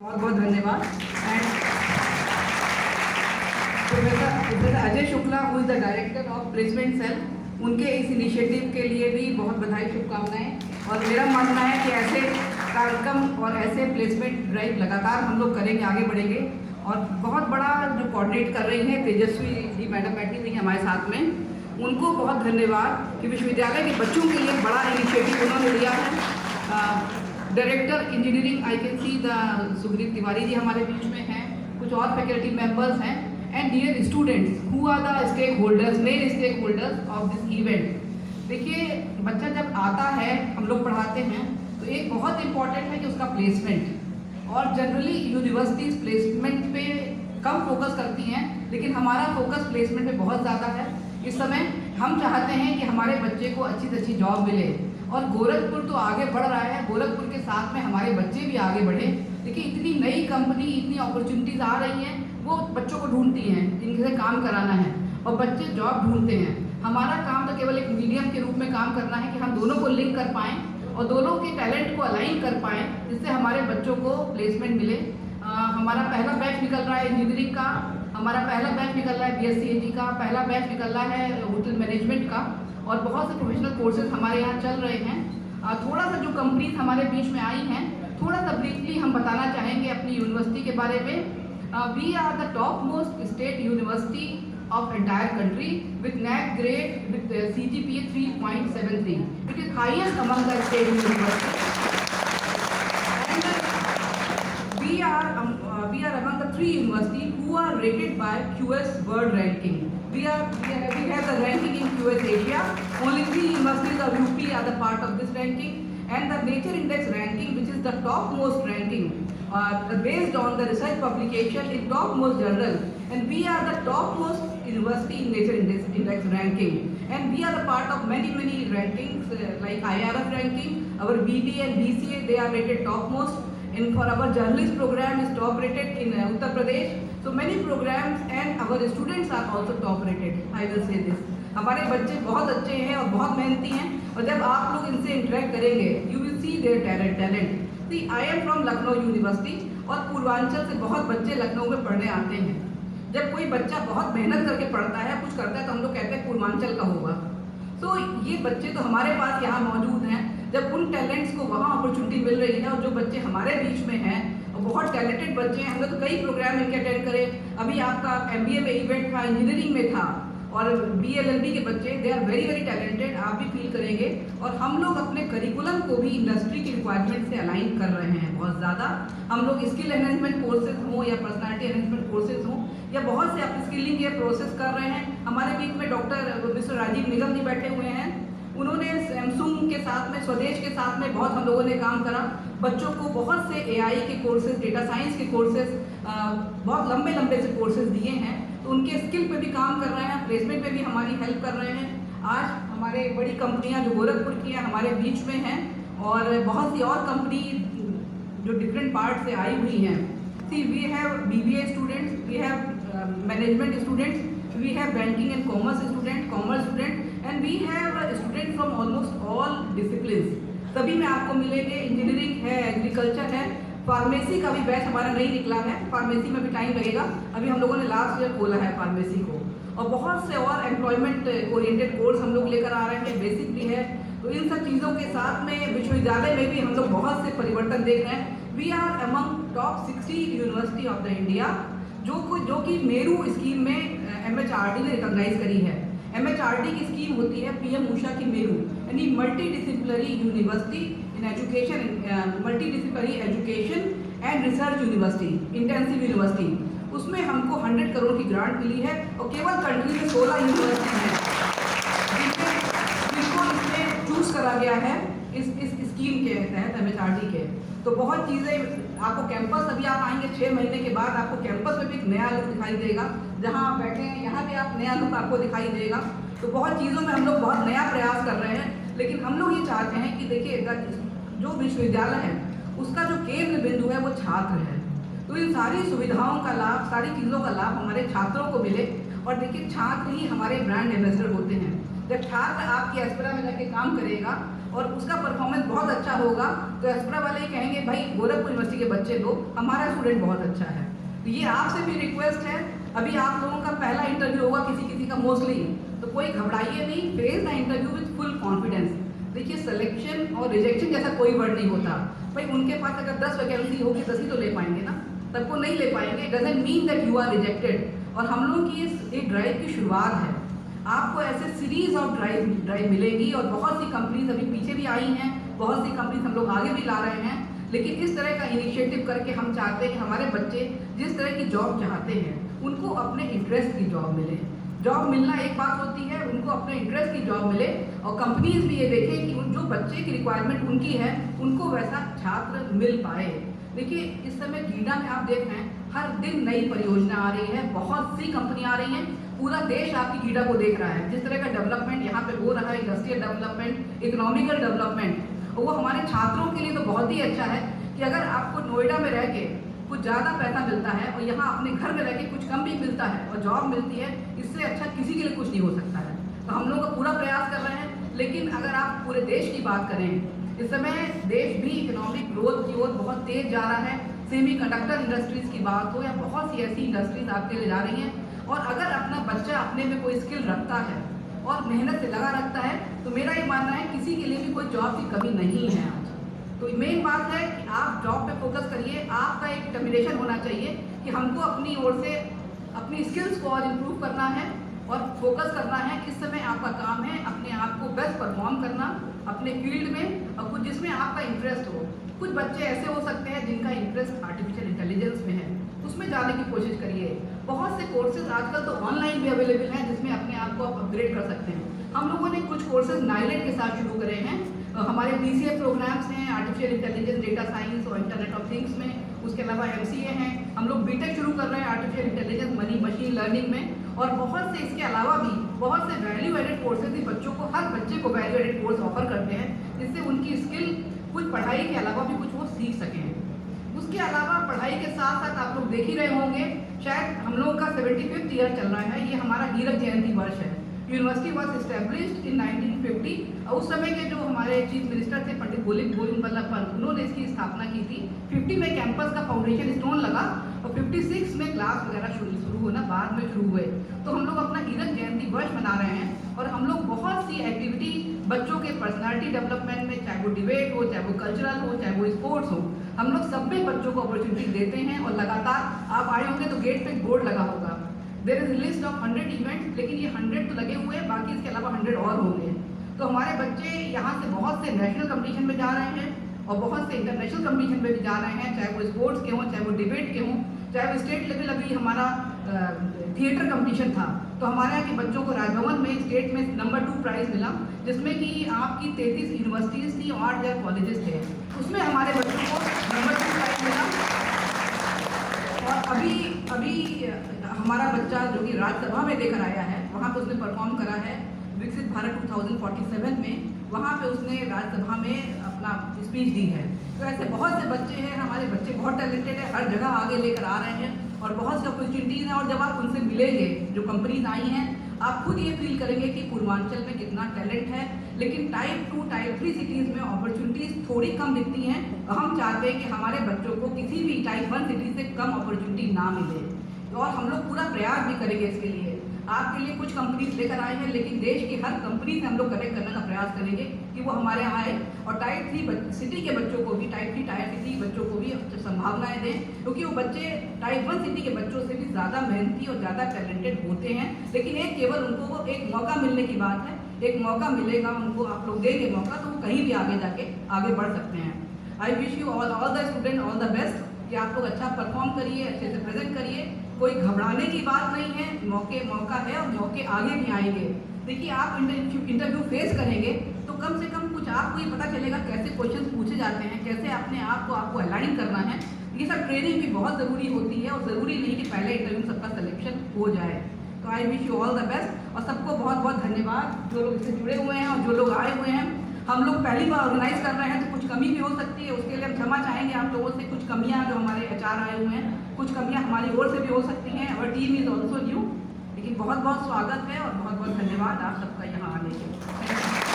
बहुत बहुत धन्यवाद। And professor Ajay Shukla, who is the director of placement cell, उनके इस इनिशिएटिव के लिए भी बहुत बधाई, शुभकामनाएं। और मेरा मानना है कि ऐसे कार्यक्रम और ऐसे प्लेसमेंट ड्राइव लगातार हम लोग करेंगे, आगे बढ़ेंगे। और बहुत बड़ा जो कोऑर्डिनेट कर रही हैं तेजस्वी जी मैडम बैठी हुई हैं हमारे साथ में, उनको बहुत धन्यवाद कि विश्वविद्यालय के बच्चों के लिए बड़ा इनिशिएटिव उन्होंने लिया है। Director engineering I can see the Sugriv Tiwari ji हमारे बीच में हैं, कुछ और फैकल्टी मेंबर्स हैं। And dear students who are the stakeholders, main stakeholders of this event. देखिए, बच्चा जब आता है, हम लोग पढ़ाते हैं, तो एक बहुत इंपॉर्टेंट है कि उसका प्लेसमेंट। और जनरली यूनिवर्सिटीज प्लेसमेंट पे कम फोकस करती हैं, लेकिन हमारा फोकस प्लेसमेंट पे बहुत ज़्यादा है। इस समय हम चाहते हैं कि हमारे बच्चे को अच्छी से अच्छी जॉब मिले, और गोरखपुर तो आगे बढ़ रहा है, गोरखपुर के साथ में हमारे बच्चे भी आगे बढ़े। देखिए, इतनी नई कंपनी, इतनी अपॉर्चुनिटीज़ आ रही हैं, वो बच्चों को ढूंढती हैं, जिनसे काम कराना है, और बच्चे जॉब ढूंढते हैं। हमारा काम तो केवल एक मीडियम के रूप में काम करना है कि हम दोनों को लिंक कर पाएँ और दोनों के टैलेंट को अलाइन कर पाएँ, जिससे हमारे बच्चों को प्लेसमेंट मिले। हमारा पहला बैच निकल रहा है इंजीनियरिंग का, हमारा पहला बैच निकल रहा है BSc का, पहला बैच निकल रहा है होटल मैनेजमेंट का, और बहुत से प्रोफेशनल कोर्सेज हमारे यहाँ चल रहे हैं। थोड़ा सा जो कंपनीज हमारे बीच में आई हैं, थोड़ा सा ब्रीफली हम बताना चाहेंगे अपनी यूनिवर्सिटी के बारे में। We are the top most state university of entire country with NAC grade with CGPA 3.73. It is highest among the state universities. And we are among the 3 universities who are rated by QS World Ranking. We have the ranking in QS Asia. Only 3 universities of UP are the part of this ranking. And the Nature Index ranking, which is the topmost ranking, based on the research publication in topmost journal. And we are the topmost university in Nature Index ranking. And we are a part of many rankings like IRF ranking. Our BBA and BCA, they are rated topmost. And for our journalist program is top rated in Uttar Pradesh. So many programs and our students are also top rated. I will say this. हमारे बच्चे बहुत अच्छे हैं और बहुत मेहनती हैं, और जब आप लोग इनसे इंटरेक्ट करेंगे, you will see their talent. See, I am from Lucknow university, और पूर्वांचल से बहुत बच्चे लखनऊ में पढ़ने आते हैं। जब कोई बच्चा बहुत मेहनत करके पढ़ता है, कुछ करता है, तो हम लोग कहते हैं पूर्वांचल का होगा। तो ये बच्चे तो हमारे पास यहाँ मौजूद हैं। जब उन टैलेंट्स को वहाँ अपॉर्चुनिटी मिल रही है, और जो बच्चे हमारे बीच में हैं और बहुत टैलेंटेड बच्चे हैं, हम लोग तो कई प्रोग्राम इनके अटेंड करें। अभी आपका MBA में इवेंट था, इंजीनियरिंग में था, और BLLB के बच्चे, दे आर वेरी टैलेंटेड, आप भी फील करेंगे। और हम लोग अपने करिकुलम को भी इंडस्ट्री की रिक्वायरमेंट से अलाइन कर रहे हैं बहुत ज़्यादा। हम लोग स्किल एनहेंसमेंट कोर्सेज हों या पर्सनालिटी एनहेंसमेंट कोर्सेज हों, या बहुत से अपस्किलिंग के प्रोसेस कर रहे हैं। हमारे बीच में डॉक्टर मिस्टर राजीव निगम जी बैठे हुए हैं, उन्होंने सैमसंग के साथ में, स्वदेश के साथ में बहुत हम लोगों ने काम करा। बच्चों को बहुत से AI के कोर्सेज, डेटा साइंस के कोर्सेज, बहुत लंबे से कोर्सेज दिए हैं। तो उनके स्किल पे भी काम कर रहे हैं, प्लेसमेंट पे भी हमारी हेल्प कर रहे हैं। आज हमारे बड़ी कंपनियां जो गोरखपुर की हैं हमारे बीच में हैं, और बहुत सी और कंपनी जो डिफरेंट पार्ट से आई हुई हैं। See, we have BBA students, we have management students, we have banking and commerce student, and we have student from almost all disciplines. सभी में आपको मिलेंगे। इंजीनियरिंग है, एग्रीकल्चर है, फार्मेसी का भी बैच हमारा नहीं निकला है, फार्मेसी में भी टाइम लगेगा। अभी हम लोगों ने लास्ट ईयर खोला है फार्मेसी को, और बहुत से और एम्प्लॉयमेंट ओरिएंटेड कोर्स हम लोग लेकर आ रहे हैं, बेसिक भी है। तो इन सब चीज़ों के साथ में विश्वविद्यालय में भी हम लोग बहुत से परिवर्तन देख रहे हैं। We are among top 60 university of the India, जो कि मेरू स्कीम में MHRD ने रिकॉग्नाइज करी है। MHRD की स्कीम होती है PM ऊषा की मेरू, यानी multi disciplinary university in education, multi disciplinary education and research university, intensive university. उसमें हमको 100 करोड़ की ग्रांट मिली है, और केवल कंट्री में 16 यूनिवर्सिटी हैं जिनको इसमें चूज करा गया है इस स्कीम के तहत, MHRD के। तो बहुत चीज़ें आपको कैंपस, अभी आप आएंगे 6 महीने के बाद, आपको कैंपस में भी एक नया लुक दिखाई देगा। जहाँ आप बैठे हैं यहाँ पे आप नया लुक आपको दिखाई देगा। तो बहुत चीज़ों में हम लोग बहुत नया प्रयास कर रहे हैं, लेकिन हम लोग ये चाहते हैं कि देखिए, जो विश्वविद्यालय है उसका जो केंद्र बिंदु है वो छात्र है। तो इन सारी सुविधाओं का लाभ, सारी चीज़ों का लाभ हमारे छात्रों को मिले। और देखिए, छात्र ही हमारे ब्रांड एम्बेसडर होते हैं। जब छात्र आपकी एस्पेरा में जाके काम करेगा और उसका परफॉर्मेंस बहुत अच्छा होगा तो एस्प्रा वाले कहेंगे भाई गोरखपुर यूनिवर्सिटी के बच्चे लोग, हमारा स्टूडेंट बहुत अच्छा है। तो ये आपसे भी रिक्वेस्ट है, अभी आप लोगों का पहला इंटरव्यू होगा किसी का मोस्टली, तो कोई घबराइए नहीं, face the interview with full confidence. देखिए सिलेक्शन और रिजेक्शन जैसा कोई वर्ड नहीं होता भाई। उनके पास अगर 10 वैकेंसी होगी 10 ही तो ले पाएंगे ना, सबको नहीं ले पाएंगे। Doesn't mean that you are rejected. और हम लोगों की ये ड्राइव की शुरुआत है, आपको ऐसे सीरीज ऑफ ड्राइव मिलेगी और बहुत सी कंपनीज अभी पीछे भी आई हैं, बहुत सी कंपनीज हम लोग आगे भी ला रहे हैं। लेकिन इस तरह का इनिशिएटिव करके हम चाहते हैं कि हमारे बच्चे जिस तरह की जॉब चाहते हैं उनको अपने इंटरेस्ट की जॉब मिले। जॉब मिलना एक बात होती है, उनको अपने इंटरेस्ट की जॉब मिले और कंपनीज भी ये देखें कि जो बच्चे की रिक्वायरमेंट उनकी है उनको वैसा छात्र मिल पाए। देखिए इस समय गीडा में आप देख रहे हैं हर दिन नई परियोजना आ रही है, बहुत सी कंपनी आ रही हैं, पूरा देश आपकी गीडा को देख रहा है। जिस तरह का डेवलपमेंट यहाँ पे हो रहा है, इंडस्ट्रियल डेवलपमेंट, इकोनॉमिकल डेवलपमेंट, वो हमारे छात्रों के लिए तो बहुत ही अच्छा है कि अगर आपको नोएडा में रह के कुछ ज़्यादा पैसा मिलता है और यहाँ अपने घर में रह के कुछ कम भी मिलता है और जॉब मिलती है, इससे अच्छा किसी के लिए कुछ नहीं हो सकता है। तो हम लोग का पूरा प्रयास कर रहे हैं। लेकिन अगर आप पूरे देश की बात करें, इस समय देश भी इकोनॉमिक ग्रोथ की ओर बहुत तेज जा रहा है। सेमी कंडक्टर इंडस्ट्रीज की बात हो या बहुत सी ऐसी इंडस्ट्रीज आपके लिए जा रही हैं, और अगर अपना बच्चा अपने में कोई स्किल रखता है और मेहनत से लगा रखता है तो मेरा ये मानना है किसी के लिए भी कोई जॉब की कमी नहीं है आज। तो मेन बात है कि आप जॉब पे फोकस करिए। आपका एक डिटर्मिनेशन होना चाहिए कि हमको अपनी ओर से अपनी स्किल्स को और इम्प्रूव करना है और फोकस करना है। इस समय आपका काम है अपने आप को बेस्ट परफॉर्म करना अपने फील्ड में, और कुछ जिसमें आपका इंटरेस्ट हो। कुछ बच्चे ऐसे हो सकते हैं जिनका इंटरेस्ट आर्टिफिशियल इंटेलिजेंस में है, उसमें जाने की कोशिश करिए। बहुत से कोर्सेज आजकल तो ऑनलाइन भी अवेलेबल हैं जिसमें अपने आप को आप अपग्रेड कर सकते हैं। हम लोगों ने कुछ कोर्सेज नाइलेट के साथ शुरू करे हैं। हमारे BCA प्रोग्राम्स हैं आर्टिफिशियल इंटेलिजेंस, डेटा साइंस और इंटरनेट ऑफ थिंग्स में। उसके अलावा MCA हैं। हम लोग BTech शुरू कर रहे हैं आर्टिफिशियल इंटेलिजेंस मशीन लर्निंग में। और बहुत से इसके अलावा भी बहुत से वैल्यू एडेड कोर्सेज भी बच्चों को, हर बच्चे को वैल्यू एडेड कोर्स ऑफर करते हैं जिससे उनकी स्किल कुछ पढ़ाई के अलावा भी कुछ वो सीख सकें। उसके अलावा पढ़ाई के साथ साथ आप लोग देख ही रहे होंगे, शायद हम लोगों का 75th ईयर चल रहा है, ये हमारा हीरक जयंती वर्ष है। यूनिवर्सिटी वॉज एस्टेब्लिश्ड इन 1950 और उस समय के जो हमारे चीफ मिनिस्टर थे पंडित गोविंद वल्लभ पंत, उन्होंने इसकी स्थापना की थी। 50 में कैंपस का फाउंडेशन स्टोन लगा और 56 में क्लास वगैरह शुरू होना बाद में शुरू हुए। तो हम लोग अपना हीरक जयंती वर्ष मना रहे हैं और हम लोग बहुत सी एक्टिविटी बच्चों के पर्सनालिटी डेवलपमेंट में, चाहे वो डिबेट हो, चाहे वो कल्चरल हो, चाहे वो स्पोर्ट्स हो, हम लोग सब में बच्चों को अपॉर्चुनिटी देते हैं। और लगातार आप आए होंगे तो गेट पे बोर्ड लगा होगा, there is list of 100 events, लेकिन ये 100 तो लगे हुए हैं, बाकी इसके अलावा 100 और होंगे। तो हमारे बच्चे यहाँ से बहुत से नेशनल कंपटीशन में जा रहे हैं और बहुत से इंटरनेशनल कंपटीशन में भी जा रहे हैं, चाहे वो स्पोर्ट्स के हों, चाहे वो डिबेट के हों, चाहे वो स्टेट लेवल। अभी हमारा थिएटर कंपटीशन था तो हमारे यहाँ के बच्चों को राजभवन में स्टेट में नंबर 2 प्राइज़ मिला, जिसमें कि आपकी 33 यूनिवर्सिटीज़ थी और 8,000 कॉलेजेस थे, उसमें हमारे बच्चों को नंबर 2 प्राइज़ मिला। और अभी हमारा बच्चा जो कि राज्यसभा में लेकर आया है, वहाँ पे उसने परफॉर्म करा है विकसित भारत 2047 में, वहाँ पे उसने राज्यसभा में अपना स्पीच दी है। तो ऐसे बहुत से बच्चे हैं, हमारे बच्चे बहुत टैलेंटेड है, हर जगह आगे लेकर आ रहे हैं और बहुत सी अपॉर्चुनिटीज़ हैं। और जब आप उनसे मिलेंगे, जो कंपनीज आई हैं, आप खुद ये फील करेंगे कि पूर्वांचल में कितना टैलेंट है। लेकिन टाइप 2, टाइप 3 सिटीज़ में अपॉर्चुनिटीज़ थोड़ी कम दिखती हैं। हम चाहते हैं कि हमारे बच्चों को किसी भी टाइप 1 सिटी से कम अपॉर्चुनिटी ना मिले, और हम लोग पूरा प्रयास भी करेंगे इसके लिए। आपके लिए कुछ कंपनीज लेकर आए हैं, लेकिन देश की हर कंपनी से हम लोग कनेक्ट करने का प्रयास करेंगे कि वो हमारे यहाँ आए और टाइप 3 सिटी के बच्चों को भी, टाइप 3 टायर सिटी के बच्चों को भी संभावनाएं दें, क्योंकि वो बच्चे टाइप 1 सिटी के बच्चों से भी ज़्यादा मेहनती और ज़्यादा टैलेंटेड होते हैं। लेकिन एक केवल उनको एक मौका मिलने की बात है, एक मौका मिलेगा उनको, आप लोग देंगे मौका तो वो कहीं भी आगे जाके आगे बढ़ सकते हैं। I wish you all the student all the best कि आप लोग अच्छा परफॉर्म करिए, अच्छे से प्रेजेंट करिए। कोई घबराने की बात नहीं है, मौका है और मौके आगे भी आएंगे। देखिए आप इंटरव्यू फेस करेंगे तो कम से कम कुछ आपको ये पता चलेगा कैसे क्वेश्चन पूछे जाते हैं, कैसे अपने आप को आपको अलाइन करना है। ये सब ट्रेनिंग भी बहुत ज़रूरी होती है और ज़रूरी नहीं कि पहले इंटरव्यू में सबका सिलेक्शन हो जाए। तो I wish you all the best और सबको बहुत बहुत धन्यवाद जो लोग इससे जुड़े हुए हैं और जो लोग आए हुए हैं। हम लोग पहली बार ऑर्गेनाइज कर रहे हैं तो कुछ कमी भी हो सकती है, उसके लिए हम क्षमा चाहेंगे आप लोगों से। कुछ कमियां जो हमारे HR आए हुए हैं, कुछ कमियां हमारी ओर से भी हो सकती हैं। और टीम इज़ ऑल्सो न्यू, लेकिन बहुत बहुत स्वागत है और बहुत बहुत धन्यवाद आप सबका यहाँ आने के लिए।